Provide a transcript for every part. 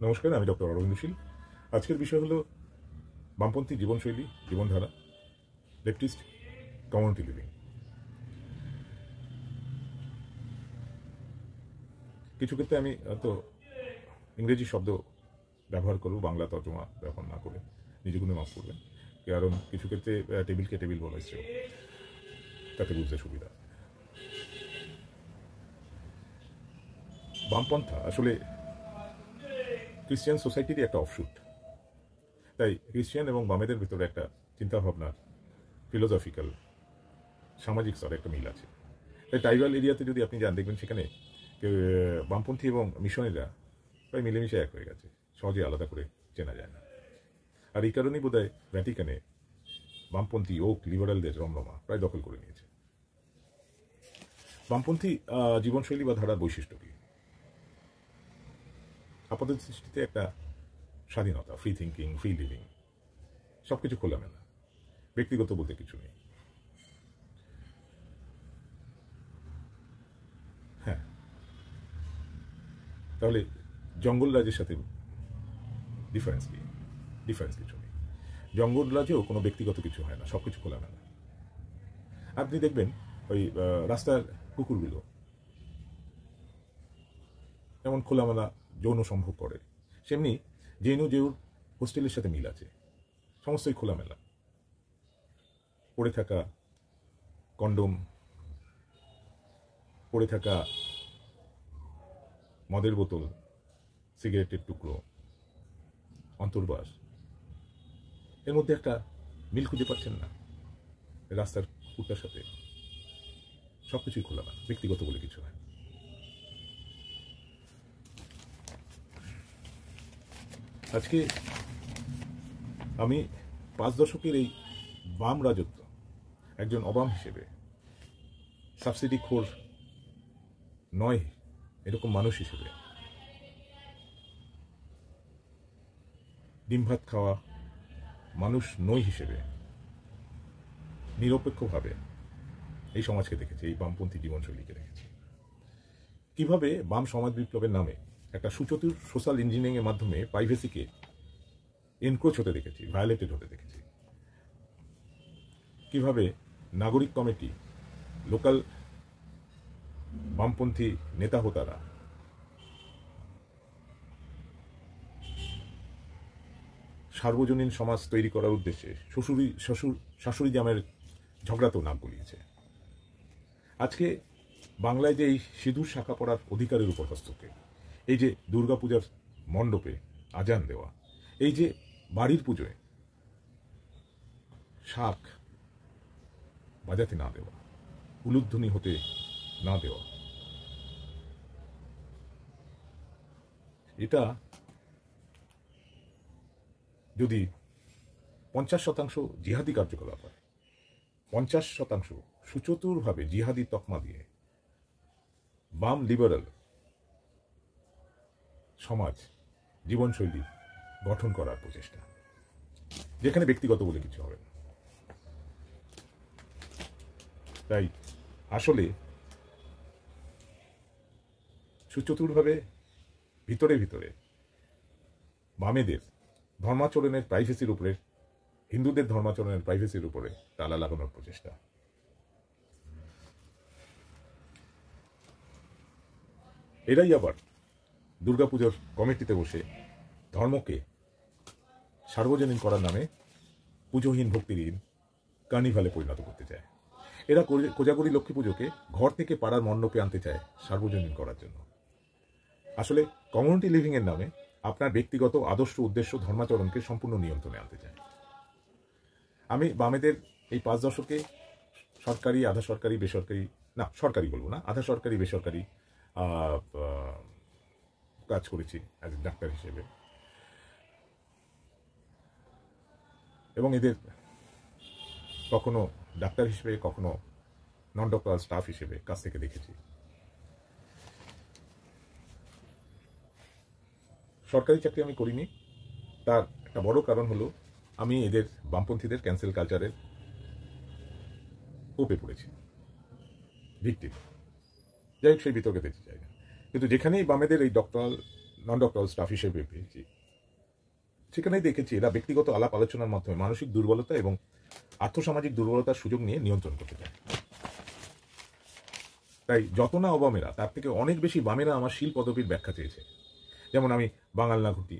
নমস্কার, আমি ডক্টর অরবিন্দ শীল। আজকের বিষয় হলো বামপন্থী জীবনশৈলী, জীবনধারা, লেফটিস্ট কমিউনিটি লিভিং। কিছু ক্ষেত্রে আমি তো ইংরেজি শব্দ ব্যবহার করব, বাংলা তর্জমা ব্যবহার না করে নিজে গুণে মাফ করবেন, কারণ কিছু ক্ষেত্রে টেবিলকে টেবিল বলা হয়েছে, তাতে বুঝতে সুবিধা। বামপন্থা আসলে ক্রিশ্চিয়ান সোসাইটিরই একটা অফশুট। তাই ক্রিশ্চিয়ান এবং বামেদের ভিতরে একটা চিন্তাভাবনার ফিলোসফিক্যাল সামাজিক স্তরে একটা মিল আছে। তাই ট্রাইবাল এরিয়াতে যদি আপনি যান, দেখবেন সেখানে বামপন্থী এবং মিশনারিরা প্রায় মিলেমিশে এক হয়ে গেছে, সহজে আলাদা করে চেনা যায় না। আর এই কারণেই বোধহয় ভ্যাটিকানে বামপন্থী ওক লিবারালদের রমরমা প্রায় দখল করে নিয়েছে। বামপন্থী জীবনশৈলী বা ধারার বৈশিষ্ট্য কি? আপাতত দৃষ্টিতে একটা স্বাধীনতা, ফ্রি থিঙ্কিং, ফ্রি লিভিং, সব কিছু খোলামেলা, ব্যক্তিগত বলতে কিছু নেই। হ্যাঁ, তাহলে জঙ্গল রাজের সাথে ডিফারেন্স কি? ডিফারেন্স কিছু নেই। জঙ্গল রাজেও কোনো ব্যক্তিগত কিছু হয় না, সব কিছু খোলামেলা। আপনি দেখবেন ওই রাস্তার কুকুরগুলো যেমন খোলামেলা যৌন সম্ভোগ করে, সেমনি জেউর হোস্টেলের সাথে মিল আছে, সমস্তই খোলামেলা। পড়ে থাকা কন্ডোম, পড়ে থাকা মদের বোতল, সিগারেটের টুকরো, অন্তর্বাস, এর মধ্যে একটা মিল খুঁজে পাচ্ছেন না? রাস্তার কুকুরটার সাথে সব কিছুই খোলামেলা, ব্যক্তিগত বলে কিছু হয়। আজকে আমি 5 দশকের এই বাম রাজত্ব, একজন অবাম হিসেবে, সাবসিডি খোর নয় এরকম মানুষ হিসেবে, ডিম ভাত খাওয়া মানুষ নই হিসেবে, নিরপেক্ষভাবে এই সমাজকে দেখেছি, এই বামপন্থী জীবনশৈলীকে দেখেছি। কিভাবে বাম সমাজ বিপ্লবের নামে একটা সুচতুর সোশ্যাল ইঞ্জিনিয়ারিংয়ের মাধ্যমে প্রাইভেসিকে এনক্রোচ হতে দেখেছি, ভায়োলেটেড হতে দেখেছি। কিভাবে নাগরিক কমিটি, লোকাল বামপন্থী নেতা হোতারা সার্বজনীন সমাজ তৈরি করার উদ্দেশ্যে শাশুড়ি জামের ঝগড়াতেও নাক গলিয়েছে। আজকে বাংলায় যে এই সিঁদুর শাখা পড়ার অধিকারের উপর হস্তক্ষেপ, এই যে দুর্গাপূজার মণ্ডপে আজান দেওয়া, এই যে বাড়ির পুজোয় শাক বাজাতে না দেওয়া, উলুধ্বনি হতে না দেওয়া, এটা যদি 50% জিহাদি কার্যকলাপ হয়, 50% সুচতুরভাবে জিহাদি তকমা দিয়ে বাম লিবারাল সমাজ জীবনশৈলী গঠন করার প্রচেষ্টা, যেখানে ব্যক্তিগত বলে কিছু হবে না। তাই আসলে সুচতুরভাবে ভিতরে ভিতরে বামেদের ধর্মাচরণের প্রাইভেসির উপরে, হিন্দুদের ধর্মাচরণের প্রাইভেসির উপরে তালা লাগানোর প্রচেষ্টা। এরাই আবার দুর্গাপুজোর কমিটিতে বসে ধর্মকে সার্বজনীন করার নামে পুজোহীন ভক্তিহীন কার্নিভালে পরিণত করতে চায়। এরা কোজাগরি লক্ষ্মী পুজোকে ঘর থেকে পাড়ার মণ্ডপে আনতে চায় সার্বজনীন করার জন্য। আসলে কমিউনিটি লিভিংয়ের নামে আপনার ব্যক্তিগত আদর্শ, উদ্দেশ্য, ধর্মাচরণকে সম্পূর্ণ নিয়ন্ত্রণে আনতে চায়। আমি বামেদের এই 5 দশকে সরকারি, আধা সরকারি, বেসরকারি, না সরকারি বলবো না, আধা সরকারি বেসরকারি কাজ করেছি অ্যাজ এ ডাক্তার হিসেবে, এবং এদের কখনো ডাক্তার হিসেবে, কখনো নন ডক্টরাল স্টাফ হিসেবে কাছ থেকে দেখেছি। সরকারি চাকরি আমি করিনি, তার একটা বড় কারণ হলো আমি এদের বামপন্থীদের ক্যান্সেল কালচারের কোপে পড়েছি, ভিক্টিম। যাই হোক, সেই বিতর্কে যেতে চাই না। কিন্তু যেখানেই বামেদের এই ডক্টরাল নন ডক্টরাল স্টাফ হিসেবে পেয়েছি, সেখানেই দেখেছি এরা ব্যক্তিগত আলাপ আলোচনার মাধ্যমে মানসিক দুর্বলতা এবং আর্থসামাজিক দুর্বলতার সুযোগ নিয়ে নিয়ন্ত্রণ করতে চায়। তাই যত না অবামেরা, তার থেকে অনেক বেশি বামেরা আমার শীল পদবীর ব্যাখ্যা চেয়েছে। যেমন আমি বাঙাল না ঘুটি,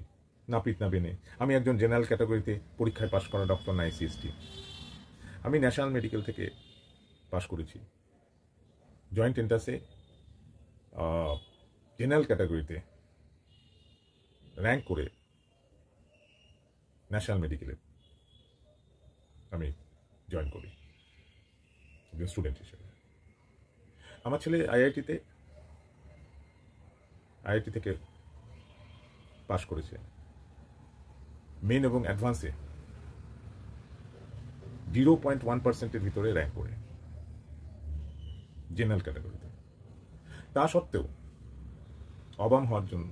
নাপিত না বেনে, আমি একজন জেনারেল ক্যাটাগরিতে পরীক্ষায় পাশ করা ডক্টর না SC/ST, আমি ন্যাশনাল মেডিকেল থেকে পাশ করেছি, জয়েন্ট এন্ট্রান্সে জেনারেল ক্যাটাগরিতে র্যাঙ্ক করে ন্যাশনাল মেডিকেলে আমি জয়েন করি একজন স্টুডেন্ট হিসেবে। আমার ছেলে আইআইটি থেকে পাশ করেছে, মেন এবং অ্যাডভান্সে 0.1%-এর ভিতরে র্যাঙ্ক করে জেনারেল ক্যাটাগরিতে। তা সত্ত্বেও অবাম হওয়ার জন্য,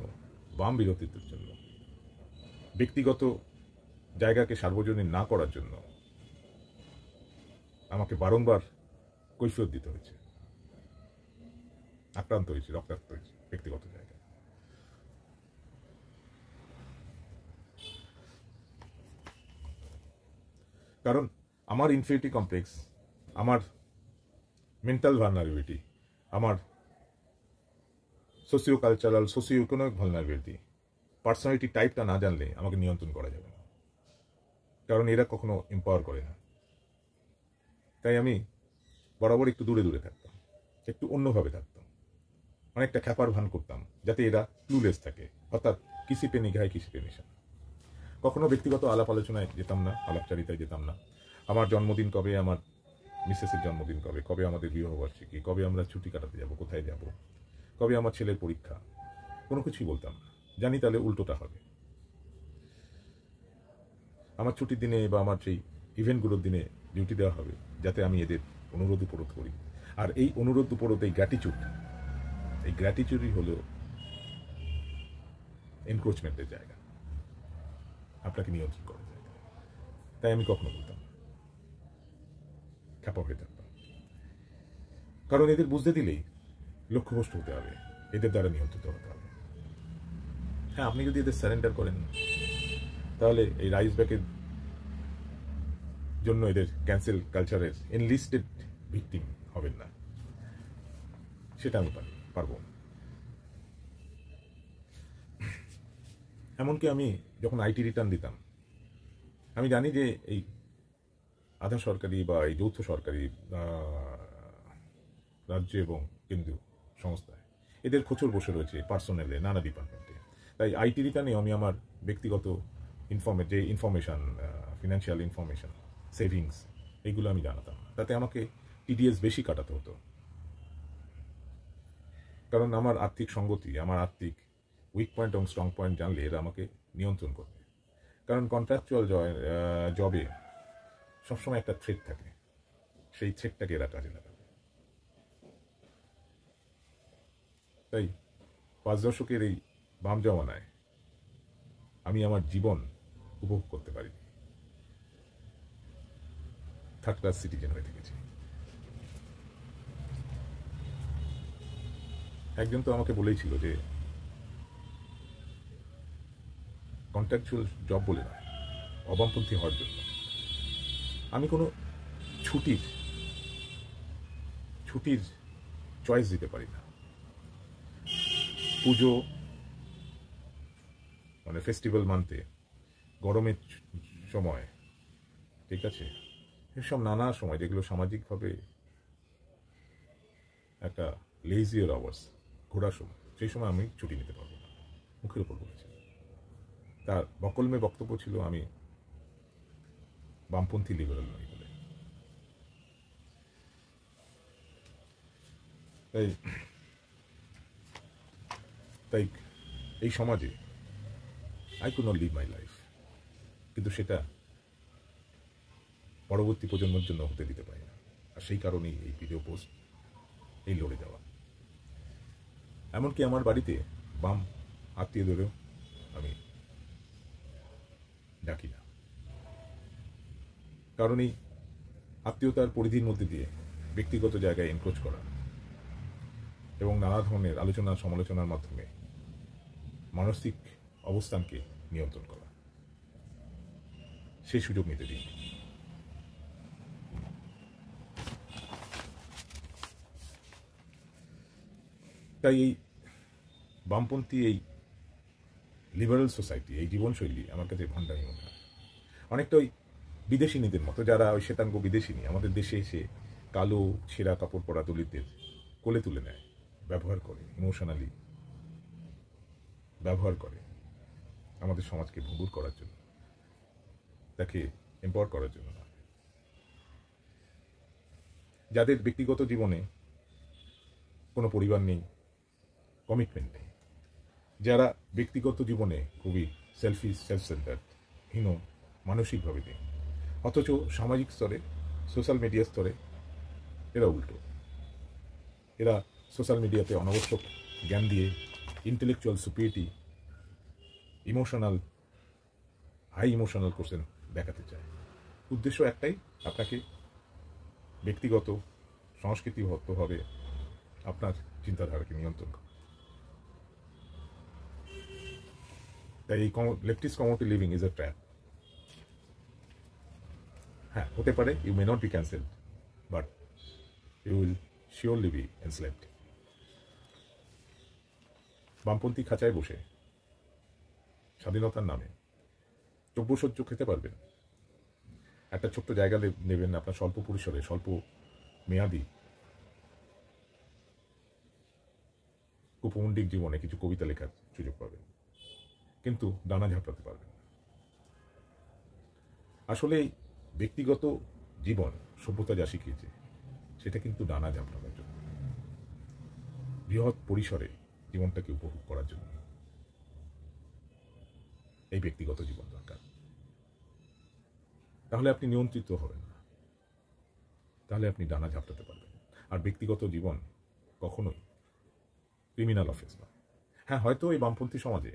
বাম বিরোধিতার জন্য, ব্যক্তিগত জায়গাকে সার্বজনীন না করার জন্য আমাকে বারংবার কৈফিয়ত দিতে হয়েছে, আক্রান্ত হয়েছে, রক্তাক্ত হয়েছে ব্যক্তিগত জায়গায়। কারণ আমার ইনফিরিটি কমপ্লেক্স, আমার মেন্টাল ভালনারেবিলিটি, আমার socio cultural, socio economic vulnerability, personality টাইপটা না জানলে আমাকে নিয়ন্ত্রণ করা যাবে না, কারণ এরা কখনো এম্পাওয়ার করে না। তাই আমি বরাবর একটু দূরে দূরে থাকতাম, একটু অন্যভাবে থাকতাম, অনেকটা খ্যাপার ভান করতাম, যাতে এরা ক্লুলেস থাকে, অর্থাৎ কিসি পে নিগাহে কিসি পে নিশানা। কখনো ব্যক্তিগত আলাপ আলোচনায় যেতাম না, আলাপচারিতায় যেতাম না। আমার জন্মদিন কবে, আমার মিসেসের জন্মদিন কবে, কবে আমাদের বিবাহবার্ষিকী, কবে আমরা ছুটি কাটাতে যাব, কোথায় যাব, কবে আমার ছেলের পরীক্ষা, কোনো কিছুই বলতাম না, জানি তাহলে উল্টোটা হবে। আমার ছুটির দিনে বা আমার সেই ইভেন্টগুলোর দিনে ডিউটি দেওয়া হবে, যাতে আমি এদের অনুরোধ উপরোধ করি। আর এই অনুরোধ উপরোধ, এই গ্র্যাটিটিউডই হলো এনক্রোচমেন্টের জায়গা, আপনাকে নিয়ন্ত্রণ করার জায়গা। তাই আমি কখনো বলতাম না, খ্যাপা হয়ে থাকতাম। কারণ এদের বুঝতে দিলেই লক্ষ্যভ্রষ্ট হতে হবে, এদের দ্বারা নিয়ন্ত্রিত হতে হবে। হ্যাঁ, আপনি যদি এদের সারেন্ডার করেন, তাহলে এই রাইস ব্যাকের জন্য এদের ক্যান্সেল কালচারের এনলিস্টেড ভিকটিম হবেন না, সেটা আমি পারবো। এমনকি আমি যখন আইটি রিটার্ন দিতাম, আমি জানি যে এই আধা সরকারি বা এই যৌথ সরকারি রাজ্য এবং কেন্দ্রীয় সংস্থায় এদের খোঁচর বসে রয়েছে পার্সোনালে, নানা ডিপার্টমেন্টে। তাই আইটি রিটার্নে আমি আমার ব্যক্তিগত যে ইনফরমেশান, ফিনান্সিয়াল ইনফরমেশান, সেভিংস, এইগুলো আমি জানাতাম। তাতে আমাকে TDS বেশি কাটাতে হতো, কারণ আমার আর্থিক সঙ্গতি, আমার আর্থিক উইক পয়েন্ট এবং স্ট্রং পয়েন্ট জানলে এরা আমাকে নিয়ন্ত্রণ করবে। কারণ কন্ট্রাকচুয়াল জবে সবসময় একটা থ্রেট থাকে, সেই থ্রেটটাকে এরা কাজে লাগাবে। তাই 5 দশকের এই বাম জমানায় আমি আমার জীবন উপভোগ করতে পারিনি, থার্ড ক্লাস সিটিজেন হয়ে থেকেছি। একজন তো আমাকে বলেইছিল যে কন্ট্রাকচুয়াল জব বলে নয়, অবামপন্থী হওয়ার জন্য আমি কোনো ছুটির চয়েস দিতে পারি না। পুজো মানে ফেস্টিভ্যাল মানতে, গরমের সময়, ঠিক আছে, এসব নানা সময় যেগুলো সামাজিকভাবে একটা লেজিয়ার আওয়ার্স, ঘোরার সময়, সেই সময় আমি ছুটি নিতে পারবো না, মুখের উপর বলেছে। তার বকলমে বক্তব্য ছিল আমি বামপন্থী লিবারেল নই বলে। তাই এই সমাজে I could not live my life, কিন্তু সেটা পরবর্তী প্রজন্মের জন্য হতে দিতে পারি না। আর সেই কারণেই এই ভিডিও পোস্ট, এই লড়ে যাওয়া। এমনকি আমার বাড়িতে বাম আত্মীয়দেরও আমি ডাকি না, কারণ এই আত্মীয়তার পরিধির মধ্যে দিয়ে ব্যক্তিগত জায়গায় এনক্রোচ করা এবং নানা ধরনের আলোচনা সমালোচনার মাধ্যমে মানসিক অবস্থানকে নিয়ন্ত্রণ করা, সেই সুযোগ নিতে দিন। তাই এই বামপন্থী এই লিবারেল সোসাইটি, এই জীবনশৈলী আমার কাছে ভণ্ডামি মনে হয়। অনেকটা ওই বিদেশিনীদের মতো, যারা ওই শ্বেতাঙ্গ বিদেশিনী আমাদের দেশে এসে কালো ছেঁড়া কাপড় পরা দলিতদের কোলে তুলে নেয়, ব্যবহার করে, ইমোশনালি ব্যবহার করে আমাদের সমাজকে ভঙ্গুর করার জন্য, তাকে এম্পাওয়ার করার জন্য না। যাদের ব্যক্তিগত জীবনে কোনো পরিবার নেই, কমিটমেন্ট নেই, যারা ব্যক্তিগত জীবনে খুবই সেলফিশ, সেলফ সেন্টার্ড, হীন মানসিকভাবে নেই, অথচ সামাজিক স্তরে, সোশ্যাল মিডিয়া স্তরে এরা উল্টো। এরা সোশ্যাল মিডিয়াতে অনাবশ্যক জ্ঞান দিয়ে intellectual superiority, emotional, high emotional question দেখাতে চায়। উদ্দেশ্য একটাই, আপনাকে ব্যক্তিগত সংস্কৃতিগতভাবে আপনার চিন্তাধারাকে নিয়ন্ত্রণ করা। তাই এই leftist community living is a trap. হ্যাঁ, হতে পারে you may not be cancelled, but you will surely be enslaved. বামপন্থী খাঁচায় বসে স্বাধীনতার নামে দ্রব্যসহ্য খেতে পারবেন, একটা ছোট্ট জায়গা নেবেন, আপনার স্বল্প পরিসরে, স্বল্প মেয়াদি উপমণ্ডিক জীবনে কিছু কবিতা লেখার সুযোগ পাবেন, কিন্তু ডানা ঝাপটাতে পারবেন। আসলে ব্যক্তিগত জীবন সভ্যতা যা শিখিয়েছে সেটা কিন্তু ডানা ঝাপটানোর জন্য, বৃহৎ পরিসরে জীবনটাকে উপভোগ করার জন্য এই ব্যক্তিগত জীবন দরকার। তাহলে আপনি নিয়ন্ত্রিত হবেন না, তাহলে আপনি ডানা ঝাপটাতে পারবেন। আর ব্যক্তিগত জীবন কখনোই ক্রিমিনাল অফেন্স নয়। হ্যাঁ, হয়তো এই বামপন্থী সমাজে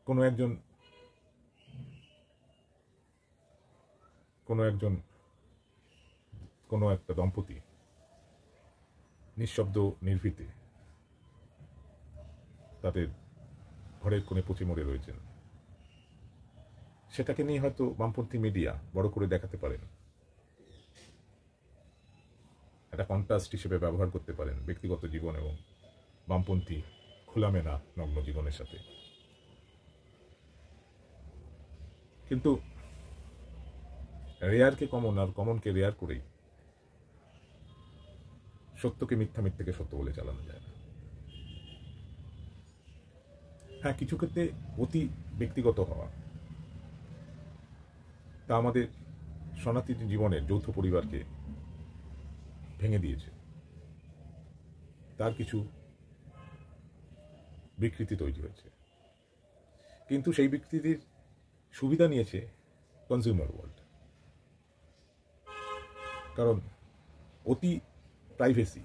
কোনো একটা দম্পতি নিঃশব্দ নির্ভীতে তাদের ঘরের কোণে পচে মরে রয়েছেন, সেটাকে নিয়ে হয়তো বামপন্থী মিডিয়া বড় করে দেখাতে পারেন, একটা কন্ট্রাস্ট হিসেবে ব্যবহার করতে পারেন ব্যক্তিগত জীবন এবং বামপন্থী খোলামেলা নগ্ন জীবনের সাথে। কিন্তু রেয়ারকে কমন আর কমনকে রেয়ার করেই সত্যকে মিথ্যা, মিথ্যাকে সত্য বলে চালানো যায় না। হ্যাঁ, কিছু ক্ষেত্রে অতি ব্যক্তিগত হওয়া তা আমাদের সনাতনী জীবনের যৌথ পরিবারকে ভেঙে দিয়েছে, তার কিছু বিকৃতি তৈরি হয়েছে। কিন্তু সেই বিকৃতির সুবিধা নিয়েছে কনজিউমার ওয়ার্ল্ড। কারণ অতি প্রাইভেসি,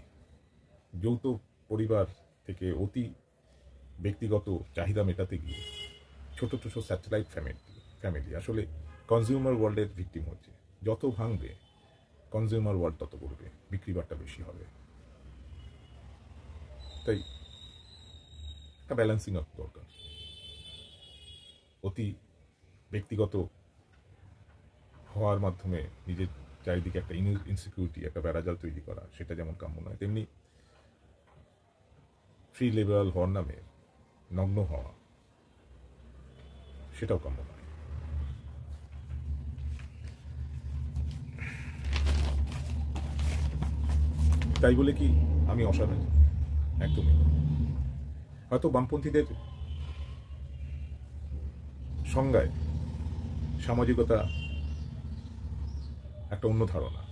যৌথ পরিবার থেকে অতি ব্যক্তিগত চাহিদা মেটাতে গিয়ে ছোট ছোট স্যাটেলাইট ফ্যামিলি আসলে কনজিউমার ওয়ার্ল্ডের ভিকটিম হচ্ছে। যত ভাঙবে কনজিউমার ওয়ার্ল্ড তত করবে, বিক্রি বাট্টা বেশি হবে। তাই একটা ব্যালেন্সিং আপ দরকার। অতি ব্যক্তিগত হওয়ার মাধ্যমে নিজের চারিদিকে একটা ইনসিকিউরিটি, একটা বেড়াজাল তৈরি করা, সেটা যেমন কাম্য নয়, তেমনি ফ্রি লিবারাল হওয়ার নামে নগ্ন হওয়া, সেটাও কাম্য নয়। তাই বলে কি আমি অসামাজিক? একদমই। হয়তো বামপন্থীদের সংজ্ঞায় সামাজিকতা একটা অন্য ধারণা,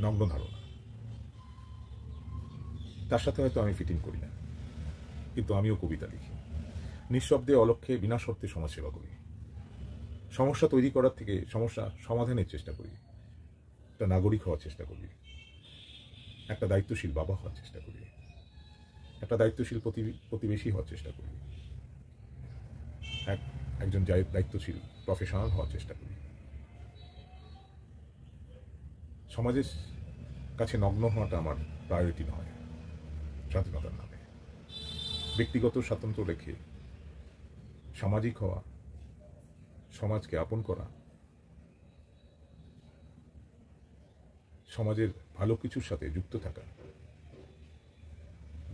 নগ্ন ধারণা, তার সাথে হয়তো আমি ফিটিং করি না। কিন্তু আমিও কবিতা লিখি, নিঃশব্দে অলক্ষ্যে বিনা শর্তে সমাজসেবা করি, সমস্যা তৈরি করার থেকে সমস্যা সমাধানের চেষ্টা করি, একটা নাগরিক হওয়ার চেষ্টা করি, একটা দায়িত্বশীল বাবা হওয়ার চেষ্টা করি, একটা দায়িত্বশীল প্রতিবেশী হওয়ার চেষ্টা করি, একজন দায়িত্বশীল প্রফেশনাল হওয়ার চেষ্টা করি। সমাজের কাছে নগ্ন হওয়াটা আমার প্রায়োরিটি নয়। স্বাধীনতার নামে ব্যক্তিগত স্বাতন্ত্র্য রেখে সামাজিক হওয়া, সমাজকে আপন করা, সমাজের ভালো কিছুর সাথে যুক্ত থাকা,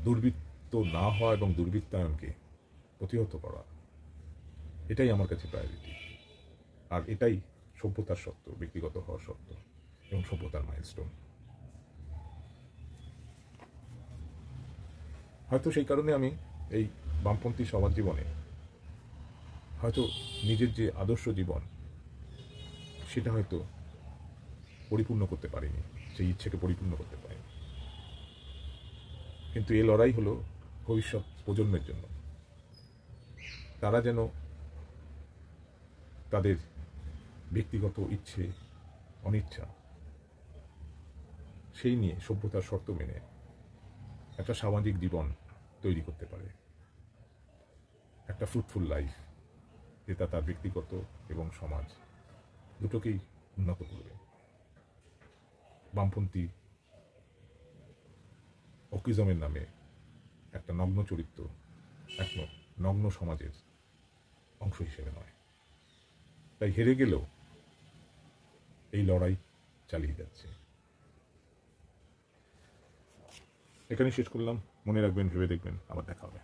দুর্বৃত্ত না হওয়া এবং দুর্বৃত্তায়নকে প্রতিহত করা, এটাই আমার কাছে প্রায়োরিটি। আর এটাই সভ্যতার সত্য, ব্যক্তিগত হওয়ার সত্য এবং সভ্যতার মাইলস্টোন। হয়তো সেই কারণে আমি এই বামপন্থী সমাজ জীবনে হয়তো নিজের যে আদর্শ জীবন সেটা হয়তো পরিপূর্ণ করতে পারিনি, সেই ইচ্ছেকে পরিপূর্ণ করতে পারিনি। কিন্তু এই লড়াই হলো ভবিষ্যৎ প্রজন্মের জন্য। তারা যেন তাদের ব্যক্তিগত ইচ্ছে অনিচ্ছা সেই নিয়ে সভ্যতার শর্ত মেনে একটা সামাজিক জীবন তৈরি করতে পারে, একটা ফ্রুটফুল লাইফ, যেটা তার ব্যক্তিগত এবং সমাজ দুটোকেই উন্নত করবে। বামপন্থী অকিজমের নামে একটা নগ্ন চরিত্র এক নগ্ন সমাজের অংশ হিসেবে নয়। তাই হেরে গেলেও এই লড়াই চালিয়ে যাচ্ছে। এখানে শেষ করলাম। মনে রাখবেন, ভেবে দেখবেন, আবার দেখা হবে।